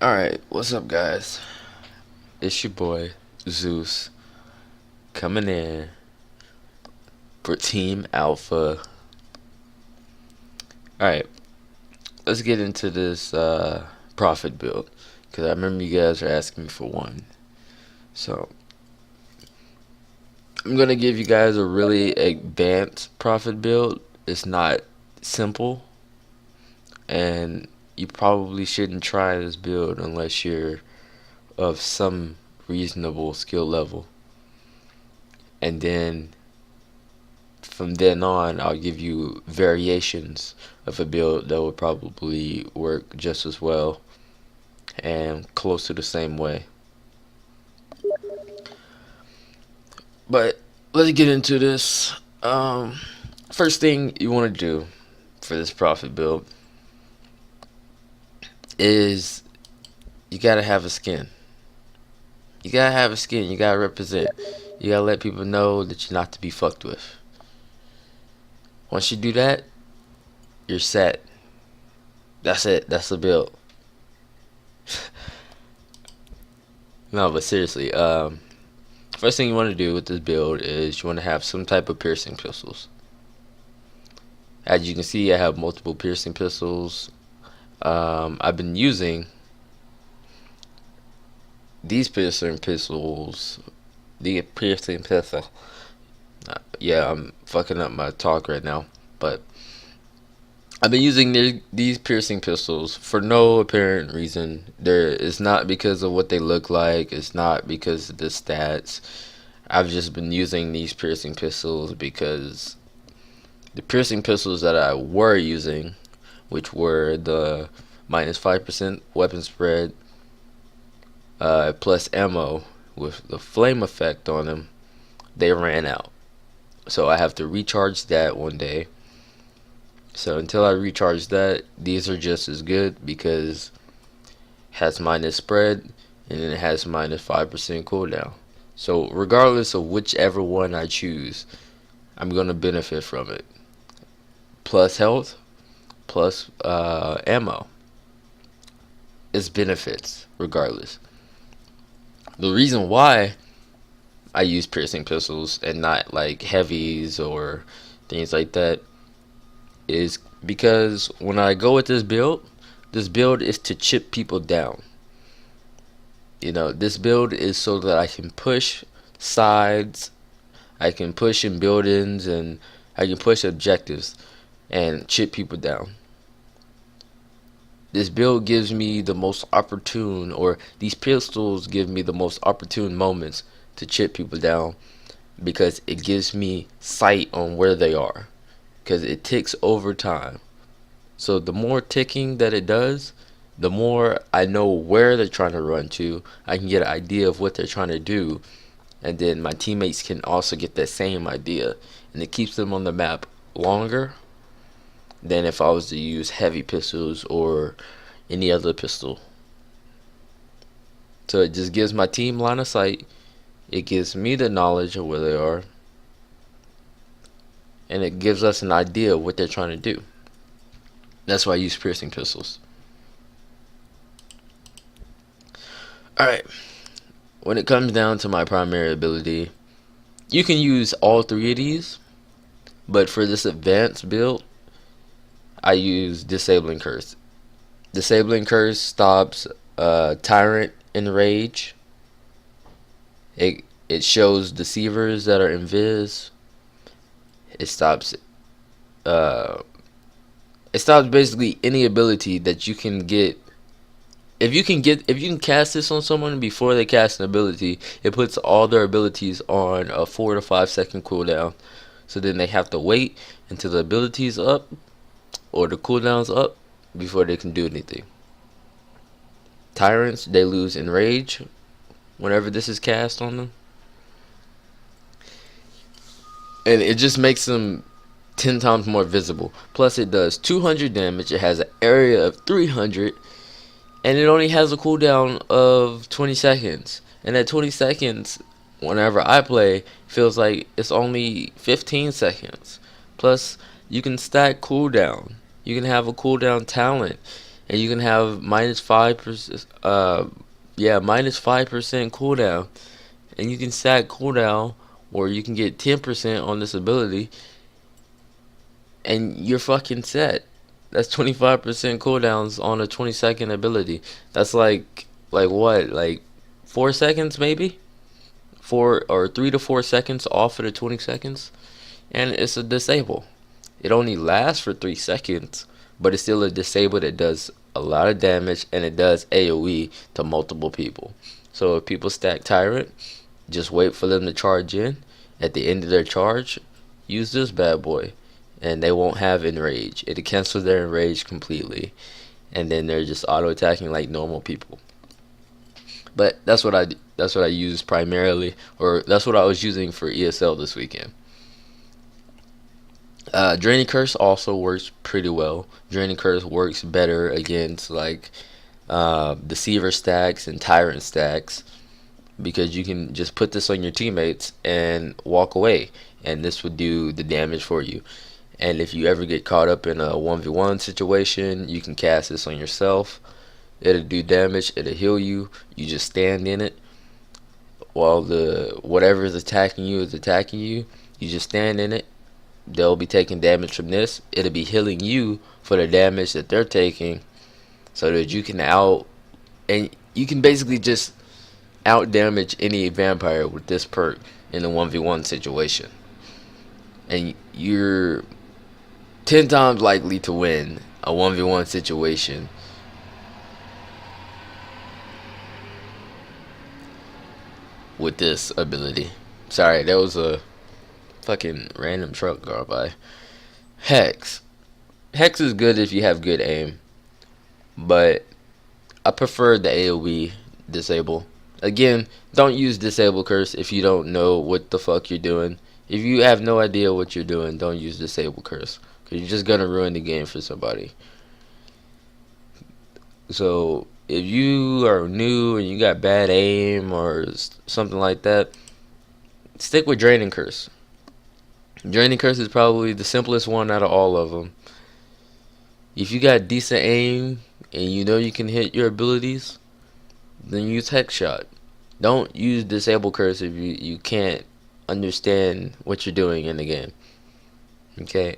Alright, what's up, guys? It's your boy, Zeus, coming in for Team Alpha. Alright, let's get into this profit build, because I remember you guys are asking me for one. So, I'm going to give you guys a really advanced profit build. It's not simple, and you probably shouldn't try this build unless you're of some reasonable skill level. And then from then on, I'll give you variations of a build that will probably work just as well and close to the same way. But let's get into this. First thing you want to do for this profit build is you gotta have a skin. You gotta have a skin. You gotta represent. You gotta let people know that you're not to be fucked with. Once you do that, you're set. That's it. That's the build. No, but seriously, first thing you want to do with this build is you want to have some type of piercing pistols. As you can see, I have multiple piercing pistols. I've been using these piercing pistols. The piercing pistol. Yeah, I'm fucking up my talk right now, but I've been using these piercing pistols for no apparent reason. It's not because of what they look like. It's not because of the stats. I've just been using these piercing pistols because the piercing pistols that I were using, which were the minus 5% weapon spread, plus ammo with the flame effect on them, they ran out. So I have to recharge that one day. So until I recharge that, these are just as good because it has minus spread and then it has minus 5% cooldown. So regardless of whichever one I choose, I'm going to benefit from it. Plus health, plus ammo. It's benefits regardless. The reason why I use piercing pistols and not like heavies or things like that is because when I go with this build is to chip people down. You know, this build is so that I can push sides, I can push in buildings, and I can push objectives and chip people down. This build gives me the most opportune, or these pistols give me the most opportune moments to chip people down because it gives me sight on where they are. Because it ticks over time. So the more ticking that it does, the more I know where they're trying to run to. I can get an idea of what they're trying to do, and then my teammates can also get that same idea, and it keeps them on the map longer than if I was to use heavy pistols or any other pistol. So it just gives my team line of sight. It gives me the knowledge of where they are, and it gives us an idea of what they're trying to do. That's why I use piercing pistols. Alright, when it comes down to my primary ability, you can use all three of these, but for this advanced build, I use Disabling Curse. Disabling Curse stops Tyrant in Rage. It shows Deceivers that are invis. It stops basically any ability that you can get. If you can cast this on someone before they cast an ability, it puts all their abilities on a 4 to 5 second cooldown. So then they have to wait until the ability's up or the cooldown's up before they can do anything. Tyrants, they lose Enrage whenever this is cast on them. And it just makes them 10 times more visible. Plus it does 200 damage. It has an area of 300. And it only has a cooldown of 20 seconds. And at 20 seconds, whenever I play, feels like it's only 15 seconds. Plus, you can stack cooldown. You can have a cooldown talent. and you can have -5%. Yeah, -5% cooldown, and you can stack cooldown, or you can get 10% on this ability, and you're fucking set. That's 25% cooldowns on a 20-second ability. That's like what? Like 4 seconds maybe? 4 or 3 to 4 seconds off of the 20 seconds. And it's a disable. It only lasts for 3 seconds, but it's still a disable that does a lot of damage, and it does AoE to multiple people. So if people stack Tyrant, just wait for them to charge in. At the end of their charge, use this bad boy, and they won't have enrage. It'll cancel their enrage completely, and then they're just auto attacking like normal people. But that's what I use primarily, or that's what I was using for ESL this weekend. Draining Curse also works pretty well. Draining Curse works better against like Deceiver stacks and Tyrant stacks, because you can just put this on your teammates and walk away, and this would do the damage for you. And if you ever get caught up in a 1v1 situation, you can cast this on yourself. It'll do damage, it'll heal you. You just stand in it while the whatever is attacking you is attacking you. You just stand in it. They'll be taking damage from this. It'll be healing you for the damage that they're taking, so that you can and you can basically just out damage any vampire with this perk in a 1v1 situation. And you're 10 times likely to win a 1v1 situation with this ability. Sorry, that was a fucking random truck going by. Hex. Hex is good if you have good aim, but I prefer the AoE disable. Again, don't use disable curse if you don't know what the fuck you're doing. If you have no idea what you're doing, don't use disable curse, because you're just gonna ruin the game for somebody. So if you are new and you got bad aim or something like that, stick with Draining Curse. Draining Curse is probably the simplest one out of all of them. If you got decent aim and you know you can hit your abilities, then use Hex Shot. Don't use Disable Curse if you can't understand what you're doing in the game. Okay?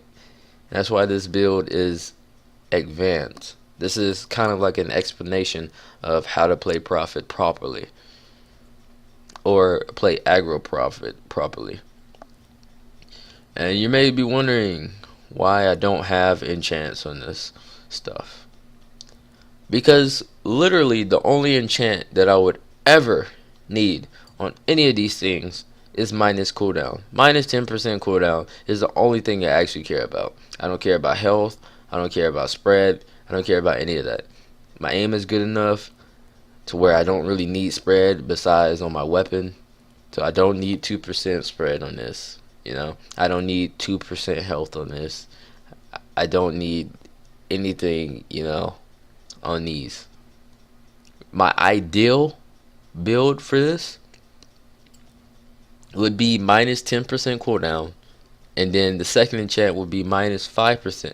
That's why this build is advanced. This is kind of like an explanation of how to play Prophet properly, or play aggro Prophet properly. And you may be wondering why I don't have enchants on this stuff. Because literally the only enchant that I would ever need on any of these things is minus cooldown. Minus 10% cooldown is the only thing I actually care about. I don't care about health. I don't care about spread. I don't care about any of that. My aim is good enough to where I don't really need spread besides on my weapon. So I don't need 2% spread on this. You know, I don't need 2% health on this. I don't need anything, you know, on these. My ideal build for this would be minus 10% cooldown, and then the second enchant would be minus 5%.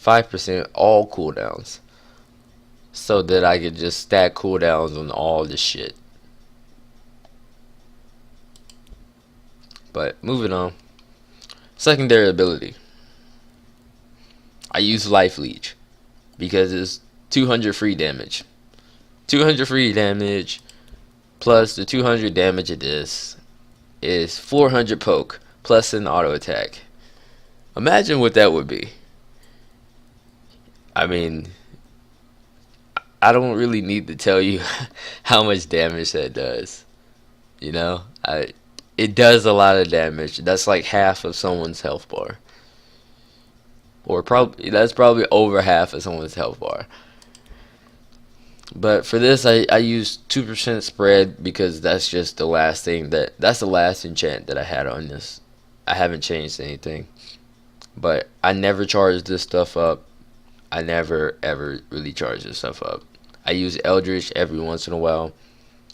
5% all cooldowns, so that I could just stack cooldowns on all this shit. But moving on. Secondary ability. I use Life Leech because it's 200 free damage. 200 free damage plus the 200 damage of this is 400 poke plus an auto attack. Imagine what that would be. I mean, I don't really need to tell you how much damage that does. You know, it does a lot of damage. That's like half of someone's health bar, or that's probably over half of someone's health bar. But for this, I use 2% spread because that's just the last thing that's the last enchant that I had on this. I haven't changed anything, but I never charge this stuff up. I never ever really charge this stuff up. I use Eldritch every once in a while.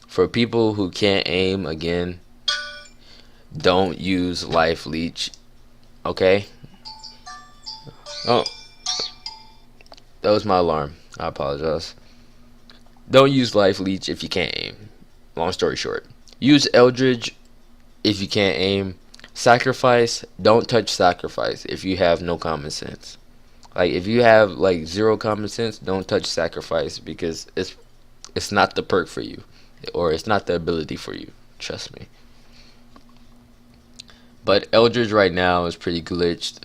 For people who can't aim, again, don't use Life Leech. Okay? Oh, that was my alarm. I apologize. Don't use Life Leech if you can't aim. Long story short. Use Eldridge if you can't aim. Sacrifice. Don't touch Sacrifice if you have no common sense. Like, if you have like zero common sense, don't touch Sacrifice, because it's not the perk for you, or it's not the ability for you. Trust me. But Eldridge right now is pretty glitched.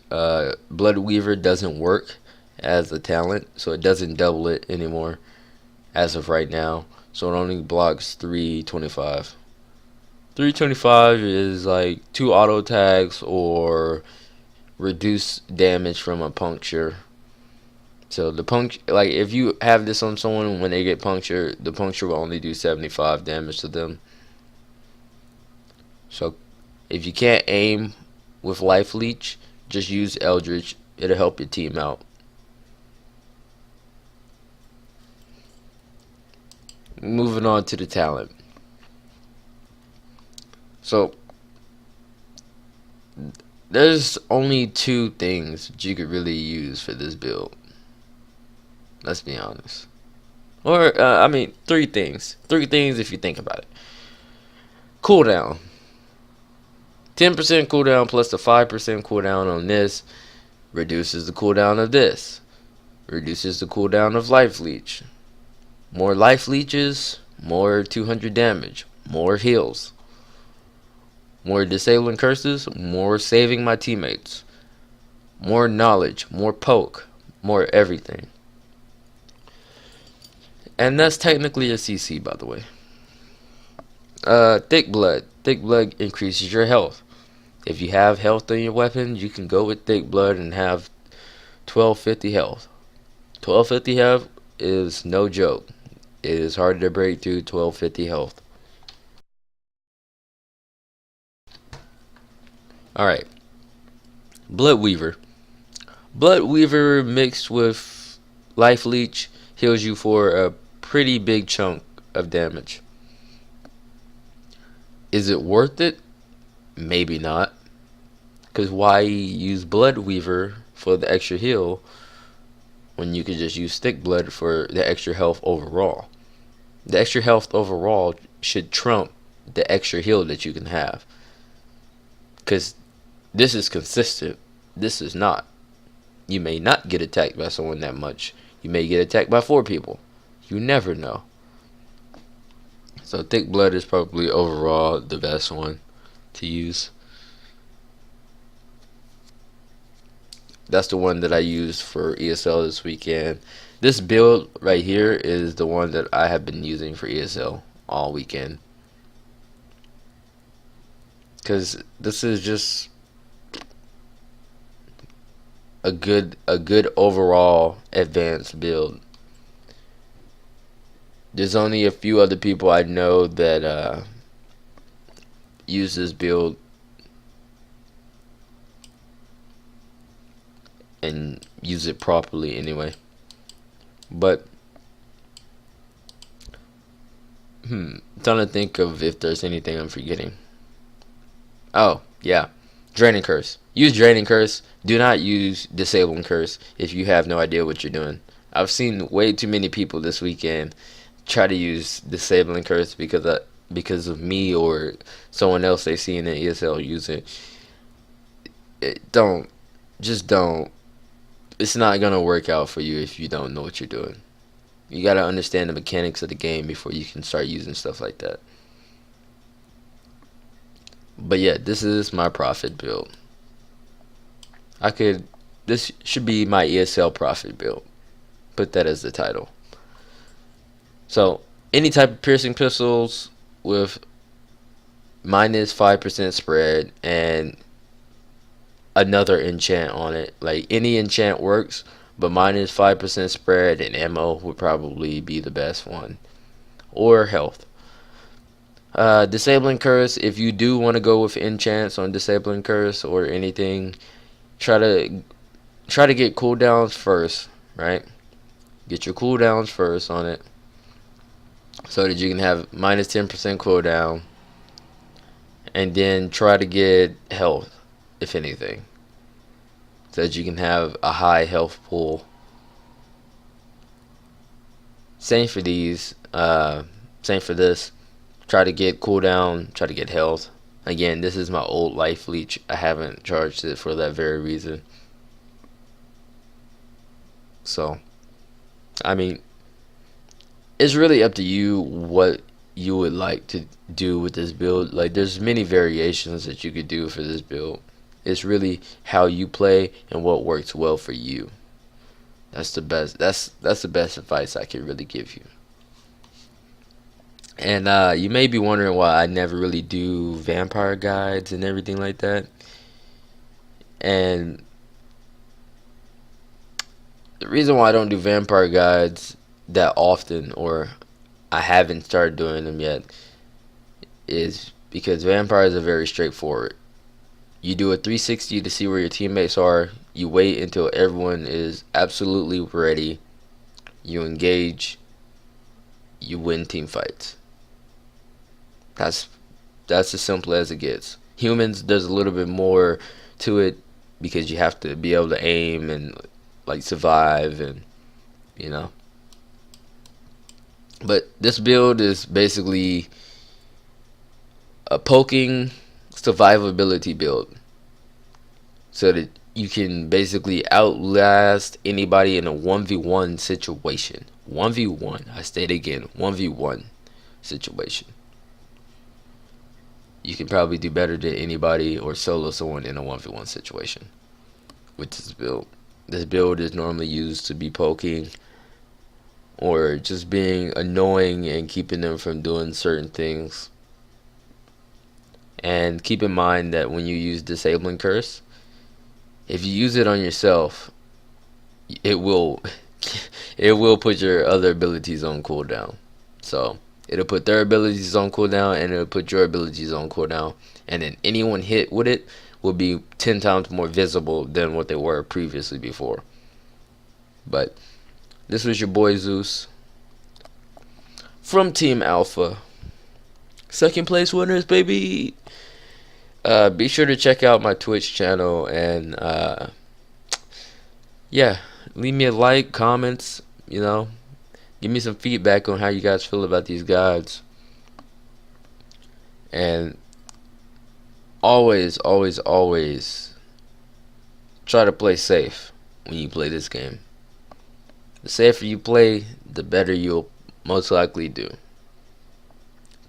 Blood Weaver doesn't work as a talent, so it doesn't double it anymore as of right now. So it only blocks 325. 325 is like 2 auto attacks or reduce damage from a puncture. So the like, if you have this on someone, when they get puncture, the puncture will only do 75 damage to them. So if you can't aim with Life Leech, just use Eldritch. It'll help your team out. Moving on to the talent. So there's only 2 things that you could really use for this build. Let's be honest. Or, 3 things. 3 things if you think about it. Cooldown. 10% cooldown plus the 5% cooldown on this reduces the cooldown of this. Reduces the cooldown of Life Leech. More Life Leeches, more 200 damage. More heals. More disabling curses, more saving my teammates. More knowledge, more poke, more everything. And that's technically a CC, by the way. Thick Blood. Thick Blood increases your health. If you have health in your weapon, you can go with Thick Blood and have 1250 health. 1250 health is no joke. It is hard to break through 1250 health. Alright. Blood Weaver. Blood Weaver mixed with Life Leech heals you for a pretty big chunk of damage. Is it worth it? Maybe not. Because why use Blood Weaver for the extra heal when you could just use Thick Blood for the extra health overall? The extra health overall should trump the extra heal that you can have. Because this is consistent. This is not. You may not get attacked by someone that much. You may get attacked by 4 people. You never know. So Thick Blood is probably overall the best one to use. That's the one that I used for ESL this weekend. This build right here is the one that I have been using for ESL all weekend. Because this is just a good overall advanced build. There's only a few other people I know that use this build and use it properly anyway. But trying to think of if there's anything I'm forgetting. Oh, yeah. Draining Curse. Use Draining Curse. Do not use Disabling Curse if you have no idea what you're doing. I've seen way too many people this weekend try to use Disabling Curse because of me or someone else they see in the ESL use it. Just don't. It's not going to work out for you if you don't know what you're doing. You got to understand the mechanics of the game before you can start using stuff like that. But yeah, this is my profit build. This should be my ESL profit build. Put that as the title. So, any type of piercing pistols with minus 5% spread and another enchant on it. Like, any enchant works, but minus 5% spread and ammo would probably be the best one. Or health. Disabling Curse, if you do want to go with enchants on Disabling Curse or anything, try to get cooldowns first, right? Get your cooldowns first on it so that you can have minus 10% cooldown, and then try to get health, if anything, so that you can have a high health pool. Same for these. Same for this. Try to get cooldown. Try to get health. Again, this is my old life leech. I haven't charged it for that very reason. So, I mean, it's really up to you what you would like to do with this build. Like, there's many variations that you could do for this build. It's really how you play and what works well for you. That's the best. That's the best advice I can really give you. And you may be wondering why I never really do vampire guides and everything like that. And the reason why I don't do vampire guides that often, or I haven't started doing them yet, is because vampires are very straightforward. You do a 360 to see where your teammates are. You wait until everyone is absolutely ready. You engage. You win team fights. That's as simple as it gets. Humans, there's a little bit more to it because you have to be able to aim and like survive, and you know. But this build is basically a poking survivability build, so that you can basically outlast anybody in a 1v1 situation. 1v1, I state again, 1v1 situation. You can probably do better than anybody or solo someone in a 1v1 situation with this build. This build is normally used to be poking or just being annoying and keeping them from doing certain things. And keep in mind that when you use disabling curse, if you use it on yourself, it will put your other abilities on cooldown. So it'll put their abilities on cooldown, and it'll put your abilities on cooldown, and then anyone hit with it will be 10 times more visible than what they were previously before. But this was your boy Zeus from Team Alpha. Second place winners, baby. Be sure to check out my Twitch channel, and yeah, leave me a like, comments, you know, give me some feedback on how you guys feel about these guides. And always, always, always try to play safe when you play this game. The safer you play, the better you'll most likely do.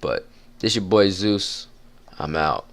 But this your boy Zeus. I'm out.